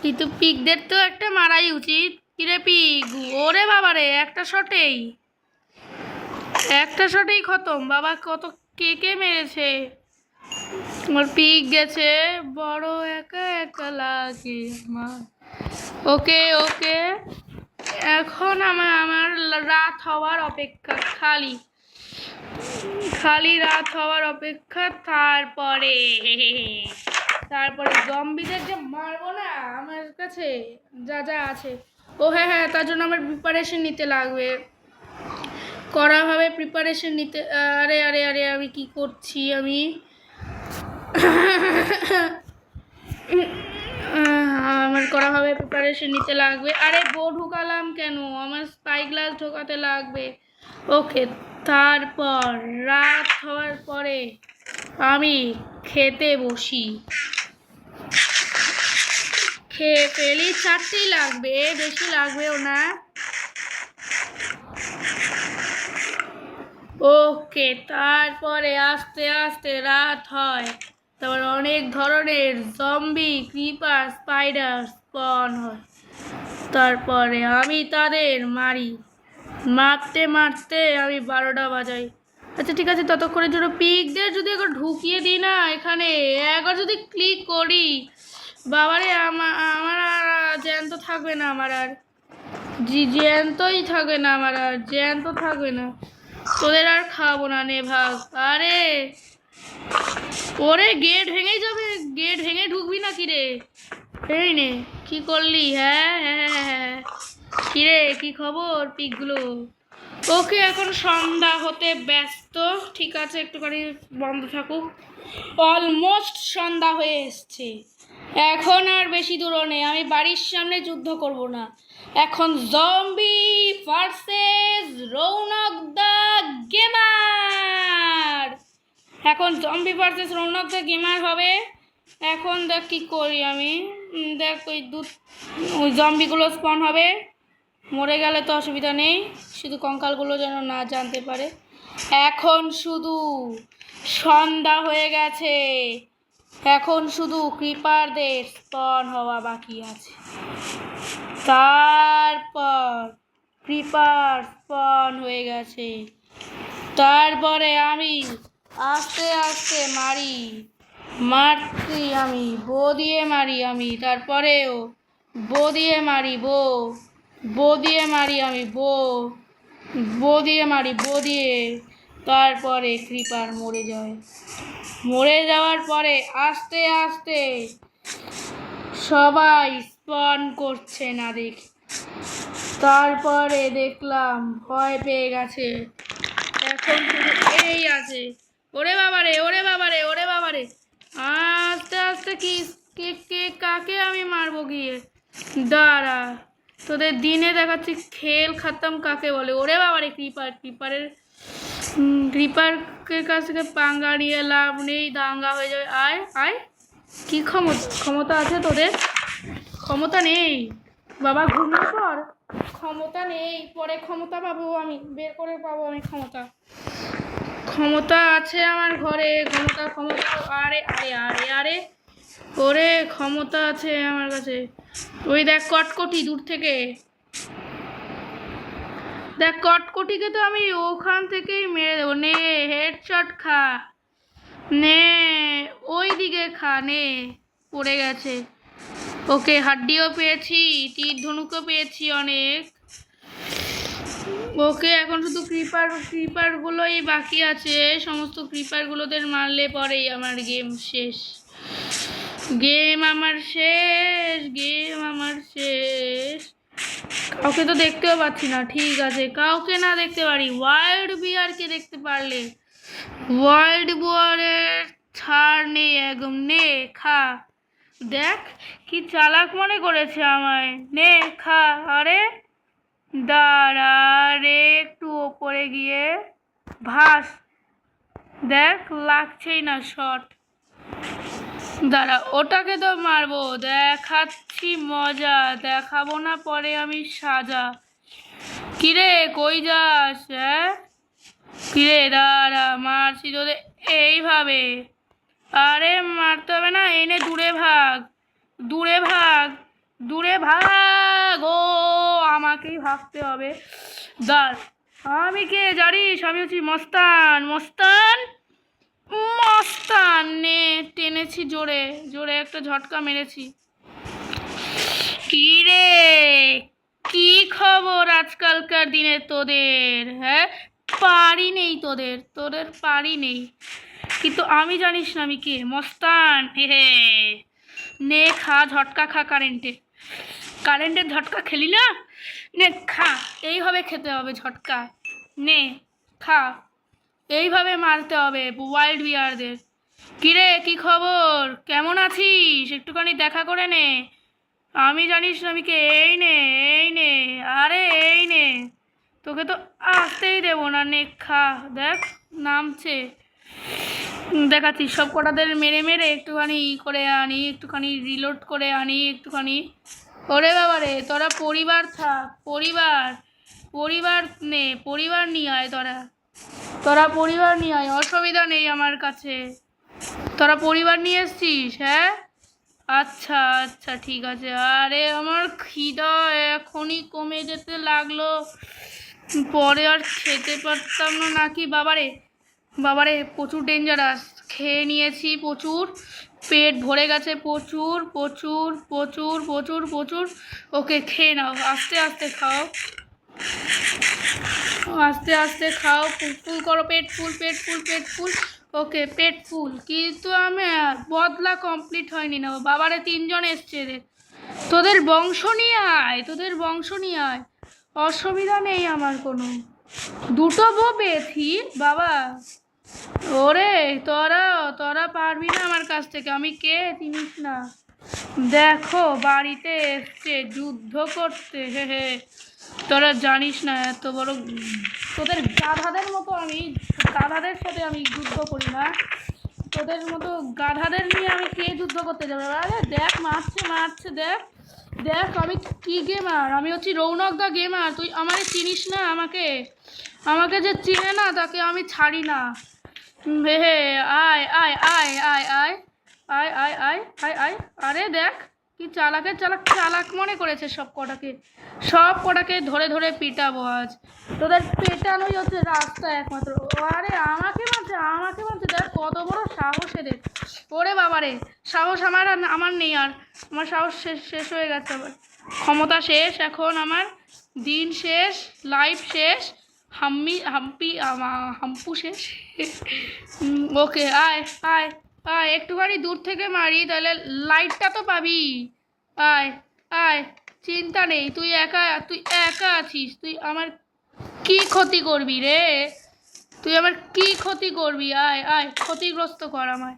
কিন্তু পিগদের তো একটা মারাই উচিত। কিরে পিগ, ওরে বাবারে একটা শটেই খতম। বাবা কত কে মেরেছে। আমার পিগ গেছে, বড় একা লাগে আমার। ওকে এখন আমার রাত হওয়ার অপেক্ষা, খালি রাত হওয়ার অপেক্ষা। তারপরে জম্বিদের যে মারবো না, আমার কাছে যা আছে। ও হ্যাঁ, তার জন্য আমার প্রিপারেশন নিতে লাগবে, করা হবে প্রিপারেশন নিতে। আরে আরে আরে আমি কি করছি আমি? আমার করা হবে প্রিপারেশন নিতে লাগবে। আরে ঢুকালাম কেন? আমার স্পাই গ্লাস ঢোকাতে লাগবে। ওকে, তারপর রাত হওয়ার পরে আমি খেতে বসি। খেয়ে ফেলি, 4টেই লাগবে, বেশি লাগবেও না। ওকে, তারপরে আস্তে আস্তে রাত হয়। তারপর অনেক ধরনের জম্বি, ক্রিপার, স্পাইডার স্পন হয়। তারপরে আমি তাদের মারতে আমি 12টা বাজাই। আচ্ছা ঠিক আছে, ততক্ষণের জন্য পিগদের যদি একবার ঢুকিয়ে দিই না এখানে, একবার যদি ক্লিক করি, বাবারে আমার আর জ্যান্ত থাকবে না, জ্যান্ত থাকবে না। তোদের আর খাওয়াবো না, নে ভাগ। আরে ওরে গেট ভেঙেই যাবে, গেট ভেঙে ঢুকবি না কিরে? এই নে, কি করলি? হ্যাঁ, কিরে কি খবর পিকগুলো? ওকে, এখন সন্ধ্যা হতে ব্যস্ত। ঠিক আছে, একটুখানি বন্ধ থাকুক। অলমোস্ট সন্ধ্যা হয়ে এসছে। এখন আর বেশি দূরও নেই, আমি বাড়ির সামনে যুদ্ধ করব না। এখন জম্বি ভার্সেস রৌনক দা গেমার। হবে। এখন দেখ কি করি আমি। দেখ ওই জম্বিগুলো স্পন হবে। মরে গেলে তো অসুবিধা নেই, শুধু কঙ্কালগুলো যেন না জানতে পারে। এখন শুধু সন্ধ্যা হয়ে গেছে, এখন শুধু ক্রিপারদের স্পন হওয়া বাকি আছে। তারপর ক্রিপার স্পন হয়ে গেছে, তারপরে আমি আস্তে আস্তে মারছি আমি, বো দিয়ে মারি আমি। তারপরেও বো দিয়ে মারি, বো দিয়ে মারি আমি, বো দিয়ে। তারপরে ক্রিপার মরে যাওয়ার পরে আস্তে আস্তে সবাই স্পন করছে না দেখি। তারপরে দেখলাম ভয় পেয়ে গেছে, এখন শুধু এই আছে। ওরে বাবারে, আস্তে আস্তে কাকে আমি মারবো গিয়ে? দাঁড়া, তোদের দিনে দেখাচ্ছি খেল খাতাম কাকে বলে। ওরে বাবারে, ক্রিপারের কাছ থেকে পাঙ্গা নিয়ে লাভ নেই, দাঙ্গা হয়ে যাবে। আয় কি ক্ষমতা আছে তোদের? ক্ষমতা নেই বাবা, ঘুমিয়ে পর। ক্ষমতা নেই, পরে ক্ষমতা পাবো আমি, বের করে পাবো আমি ক্ষমতা আছে আমার ঘরে। ক্ষমতা আরে আরে আরে আরে ওরে ক্ষমতা আছে আমার কাছে। ওই দেখ কটকটি দূর থেকে, দেখ কটকটিকে তো আমি ওখান থেকেই মেরে দেবো। নে হেডশট খা, নে ওই দিকে খা, নে পড়ে গেছে। ওকে হাড্ডিও পেয়েছি, তীর ধনুকও পেয়েছি অনেক। ওকে এখন শুধু ক্রিপারগুলোই বাকি আছে। সমস্ত ক্রিপারগুলোদের মারলে পরেই আমার গেম শেষ, গেম আমার শেষ, গেম আমার শেষ। কাউকে তো দেখতেও পাচ্ছি না। ঠিক আছে, কাউকে না দেখতে পারি, ওয়াইল্ড বিয়ারকে দেখতে পারলে। ওয়াইল্ড বিয়ারের ছাড় নেই একদম। নে খা, দেখ কি চালাক মনে করেছে আমায়। নে খা। আরে দাঁড়া রে, একটু ওপরে গিয়ে ভাস, দেখ লাগছেই না শট। দাঁড়া ওটাকে তো মারবো, দেখাচ্ছি মজা, দেখাবো না পরে আমি সাজা। কিরে কই যাস? হ্যাঁ কিরে, দাঁড়া মারছি তোদের এইভাবে। আরে মারতে হবে না, এনে দূরে ভাগ, দূরে ভাগ, দূরে ভাগ। ও আমাকেই ভাগতে হবে। দাঁড়, আমি কে জানিস? আমি হচ্ছি মস্তান, মস্তান, মস্তান। নে টেনেছি জোরে জোরে, একটা ঝটকা মেরেছি। কি রে, কি খবর আজকালকার দিনে তোদের? হ্যাঁ পারি নেই তোদের, তোদের পারি নেই। কিন্তু আমি জানিস না আমি কে? মস্তান। হে হে, নে খা ঝটকা খা, কারেন্টের ঝটকা খেলি না? নে খা, এইভাবে খেতে হবে ঝটকা। নে খা, এইভাবে মারতে হবে ওয়াইল্ড বিয়ারদের। কিরে কি খবর, কেমন আছিস? একটুখানি দেখা করে নে। আমি জানিস না আমি কে? এই নে, এই নে, আরে এই নে, তোকে তো আসতেই দেবো না। নে খা, দেখ নামছে। দেখাচ্ছি সব কটাদের মেরে মেরে একটুখানি করে আনি, একটুখানি রিলোড করে আনি একটুখানি। ওরে বাবা রে, তোরা পরিবার থাক, পরিবার, পরিবার নে, পরিবার নিয়ে আয়, তোরা তোরা পরিবার নিয়ে আয়, অসুবিধা নেই আমার কাছে। তোরা পরিবার নিয়ে এসছিস? হ্যাঁ আচ্ছা আচ্ছা ঠিক আছে। আরে আমার খিদা এখনই কমে যেতে লাগলো, পরে আর খেতে পারতাম না নাকি। বাবারে বাবারে, প্রচুর ডেঞ্জারাস। খেয়ে নিয়েছি প্রচুর, পেট ভরে গেছে প্রচুর প্রচুর প্রচুর প্রচুর প্রচুর। ওকে খেয়ে নাও, আস্তে আস্তে খাও, আস্তে আস্তে খাও, ফুল করো, পেট ফুল, পেট ফুল, পেট ফুল। ওকে পেট ফুল, কিন্তু আমি বদলা কমপ্লিট হয়নি না। বাবারে 3জন এসছে রে, তোদের বংশ নিয়ে আয়, তোদের বংশ নিয়ে আয়, অসুবিধা নেই আমার কোনো। 2টো বউ পেয়েছি বাবা। ওরে তোরা তোরা পারবি না আমার কাছ থেকে, আমি কে চিনিস না। দেখো বাড়িতে এসছে যুদ্ধ করতে, হে হে, তোরা জানিস না এত বড়। তোদের গাধাদের মতো আমি, গাধাদের সাথে আমি যুদ্ধ করি না, তোদের মতো গাধাদের নিয়ে আমি কে যুদ্ধ করতে যাবে? আরে দেখ মারছে মারছে, দেখ দেখ আমি কি গেমার, আমি হচ্ছি রৌনক দা গেমার। তুই আমারে চিনিস না? আমাকে আমাকে যে চিনে না তাকে আমি ছাড়ি না। হে হে, আয় আয় আয় আয় আয় আয় আয় আয় আয় আয়। আরে দেখ কি চালাকের চালাক, চালাক মনে করেছে সব কটাকে, সব কটাকে ধরে ধরে পিটাবো আজ। তোদের পেটানোই হচ্ছে রাস্তা একমাত্র। আরে আমাকে মারছে, আমাকে মারছে, দেখ কত বড় সাহস এদের। ওরে বাবারে, সাহস আমার আমার নেই আর, আমার সাহস শেষ শেষ হয়ে গেছে, আবার ক্ষমতা শেষ এখন আমার, দিন শেষ, লাইফ শেষ, হাম্পু শেষ। ওকে আয় আয় আয়, একটুখানি দূর থেকে মারি তাহলে লাইটটা তো পাবি। আয় আয়, চিন্তা নেই, তুই একা, তুই একা আছিস, তুই আমার কি ক্ষতি করবি রে? তুই আমার কি ক্ষতি করবি? আয় আয়, ক্ষতিগ্রস্ত কর আমায়।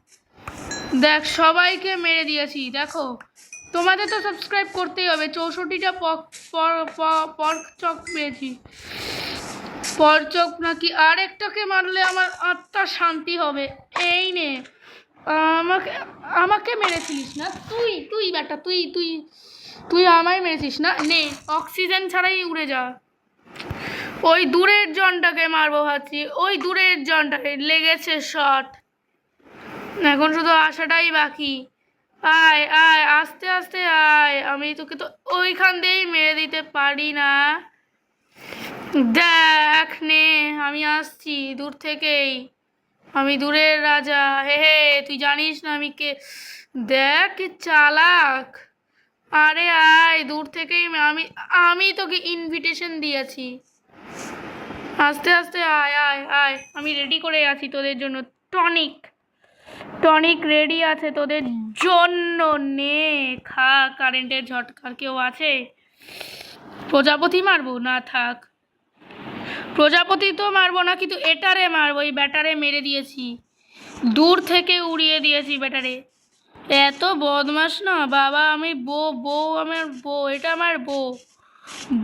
দেখ সবাইকে মেরে দিয়েছি, দেখো তোমাদের তো সাবস্ক্রাইব করতেই হবে। 64টা পর্ক চক পেয়েছি, পরচক নাকি, আরেকটাকে মারলে আমার আত্মা শান্তি হবে। এই নে, আমাকে আমাকে মেরেছিলিস না তুই, তুই বেটা তুই, তুই তুই আমায় মেরেছিস না। নে অক্সিজেন ছাড়াই উড়ে যা। ওই দূরের জনটাকে মারবো ভাবছি, ওই দূরের জনটাকে লেগেছে শট, এখন শুধু আসাটাই বাকি। আয় আয়, আস্তে আস্তে আয়, আমি তোকে তো ওইখান দিয়েই মেরে দিতে পারি না। দেখ নে, আমি আসছি দূর থেকেই, আমি দূরের রাজা। হে হে, তুই জানিস না আমি কে। দেখ কি চালাক। আরে আয় দূর থেকেই, আমি আমি তোকে ইনভিটেশন দিয়েছি। আস্তে আস্তে আয় আয় আয়, আমি রেডি করে আছি তোদের জন্য। টনিক, টনিক রেডি আছে তোদের জন্য, নে খা। কারেন্টের ঝটকার কেউ আছে? প্রজাপতি মারবো না, থাক। প্রজাপতি তো মারবো না, কিন্তু এটারে মারবো। এই ব্যাটারে মেরে দিয়েছি, দূর থেকে উড়িয়ে দিয়েছি ব্যাটারে। এত বদমাস না বাবা। আমি বউ, বউ আমার বউ, এটা আমার বউ।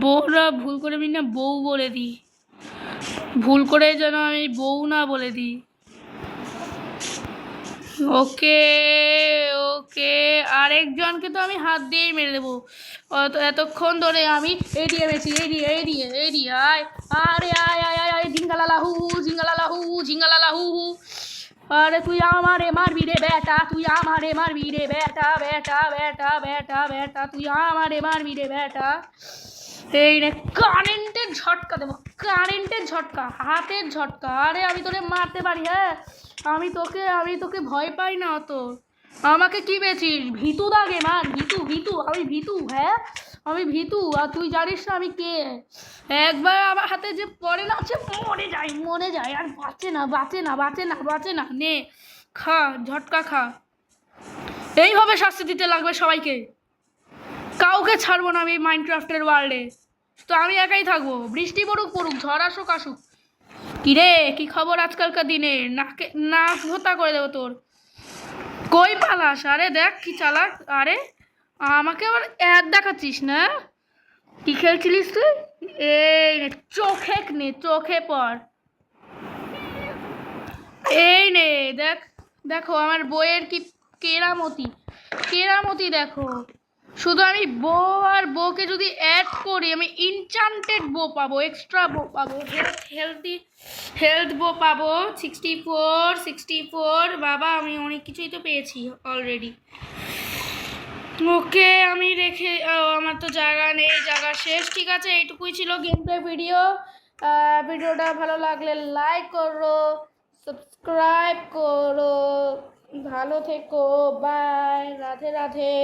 বউরা ভুল করে আমি না বউ বলে দিই, ভুল করে যেন আমি বউ না বলে দিই। ওকে ওকে, আরেকজনকে তো আমি হাত দিয়েই মেরে দেবো। এতক্ষণ ধরে আমি এড়িয়ে গেছি, এড়িয়ে এড়িয়ে এড়িয়ে আয়। আরে আয় আয় আয় আয়, ঝিঙ্গালালাহু ঝিঙ্গালালাহু ঝিঙ্গালালাহু। আরে তুই আমারে মারবি রে বেটা, তুই আমারে মারবি রে বেটা, বেটা বেটা বেটা বেটা, তুই আমারে মারবি রে বেটা। এই রে কারেন্টের ঝটকা দেবো, কারেন্টের ঝটকা, হাতের ঝটকা। আরে আমি তোরে মারতে পারি, হ্যাঁ। আমি তোকে ভয় পাই না অত। আমাকে কি পেয়েছিস? ভিতু দাগে মার, ভিতু ভিতু, আমি ভিতু, হ্যাঁ আমি ভিতু। আর তুই জানিস না আমি কে? একবার আমার হাতে যে পড়ে না, সে মরে যায়, মরে যায়, আর বাঁচে না, বাঁচে না, বাঁচে না, বাঁচে না। নে খা, ঝটকা খা। এইভাবে শাস্তি দিতে লাগবে সবাইকে, কাউকে ছাড়বো না আমি মাইনক্রাফটের ওয়ার্ল্ডে। তো আমি একাই থাকবো, বৃষ্টি পড়ুক পড়ুক, ঝড় আসুক আসুক। কিরে, কি খবর আজকালকার দিনে? নাকে নাক ভোতা করে দেবো তোর। কই পালাস? আরে দেখ কি চালাক। আরে আমাকে আবার অ্যাড দেখাচ্ছিস না? কি খেলছিলিস তুই? এই নে, চোখে নে, চোখে পড়। এই নে দেখ, দেখো আমার বইয়ের কি কেরামতি, কেরামতি দেখো। শুধু আমি বউ আর বউকে যদি অ্যাড করি, আমি ইনচান্টেড বো পাবো, এক্সট্রা বো পাবো, হেলদি হেলথ বো পাবো 64 বাবা, আমি অনেক কিছুই তো পেয়েছি অলরেডি। ওকে আমি রেখে, আমার তো জায়গা নেই, জায়গা শেষ। ঠিক আছে, এইটুকুই ছিল গেম প্লে ভিডিও। ভিডিওটা ভালো লাগলে লাইক করো, সাবস্ক্রাইব করো। ভালো থেকো, বাই, রাধে রাধে।